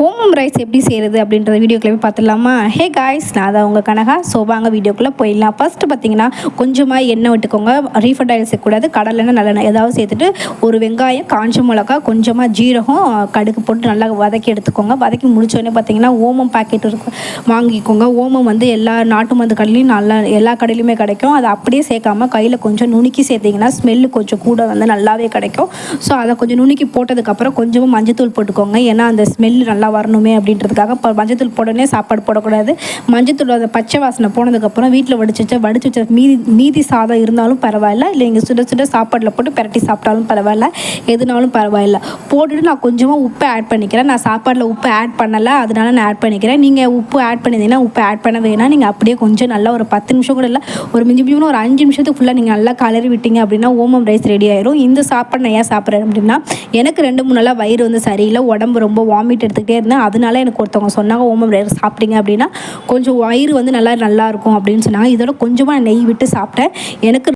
ஓமம் ரைஸ் எப்படி செய்கிறது அப்படின்றத வீடியோக்குள்ளே போய் பார்த்துடலாமா? ஹே காய்ஸ், நான் தான் உங்கள் கனகா. ஸோ வாங்க வீடியோக்குள்ளே போயிடலாம். ஃபஸ்ட்டு பார்த்தீங்கன்னா கொஞ்சமாக எண்ணெய் விட்டுக்கோங்க. ரீஃபண்ட் ஆயில் சேர்க்கக்கூடாது, கடலெண்ணெய் நல்லெண்ணெய் ஏதாவது சேர்த்துட்டு ஒரு வெங்காயம், காஞ்ச மிளகா, கொஞ்சமாக ஜீரகம், கடுகு போட்டு நல்லா வதக்கி எடுத்துக்கோங்க. வதக்கி முடிச்சோடனே பார்த்தீங்கன்னா ஓமம் பாக்கெட் இருக்கும், வாங்கிக்கோங்க. ஓமம் வந்து எல்லா நாட்டு மருந்து கடையிலையும் நல்லா எல்லா கடையிலுமே கிடைக்கும். அதை அப்படியே சேர்க்காமல் கையில் கொஞ்சம் நுணுக்கி சேர்த்திங்கன்னா ஸ்மெல்லு கொஞ்சம் கூட வந்து நல்லாவே கிடைக்கும். ஸோ அதை கொஞ்சம் நுணுக்கி போட்டதுக்கப்புறம் கொஞ்சமாக மஞ்சத்தூள் போட்டுக்கோங்க. ஏன்னா அந்த ஸ்மெல்லு நல்லா வரணுமே அப்படின்றதுக்காக. இப்போ மஞ்சத்தூள் போடனே சாப்பாடு போடக்கூடாது. மஞ்சத்தூள் அந்த பச்சை வாசனை போனதுக்கப்புறம் வீட்டில் வடிச்சு வச்ச மீதி சாதம் இருந்தாலும் பரவாயில்ல, இல்லை நீங்கள் சுட சுட சாப்பாட்டில் போட்டு பிரட்டி சாப்பிட்டாலும் பரவாயில்ல, எதுனாலும் பரவாயில்ல. போட்டுட்டு நான் கொஞ்சமாக உப்பு ஆட் பண்ணிக்கிறேன். நான் சாப்பாட்டில் உப்பு ஆட் பண்ணலை, அதனால நான் ஆட் பண்ணிக்கிறேன். நீங்கள் உப்பு ஆட் பண்ணியிருந்தீங்கன்னா உப்பு ஆட் பண்ண வேணாம். நீங்கள் அப்படியே கொஞ்சம் நல்லா ஒரு 10 நிமிஷம் கூட இல்லை, ஒரு மிஞ்சி ஒரு 5 நிமிஷத்துக்கு ஃபுல்லாக நீங்கள் நல்லா கலரி விட்டீங்க அப்படின்னா ஓமம் ரைஸ் ரெடி ஆயிரும். இந்த சாப்பாடு நான் ஏன் சாப்பிட்றேன் அப்படின்னா, எனக்கு 2-3 நாளாக வயிறு வந்து சரியில்லை, உடம்பு ரொம்ப வாமிட் எடுத்துக்கிட்டே இருந்தேன். அதனால எனக்கு ஒருத்தவங்க சொன்னாங்க ஓமம் ரைஸ் சாப்பிட்டீங்க அப்படின்னா கொஞ்சம் வயிறு வந்து நல்லா இருக்கும் அப்படின்னு சொன்னாங்க. இதோட கொஞ்சமாக நெய் விட்டு சாப்பிட்டேன். எனக்கு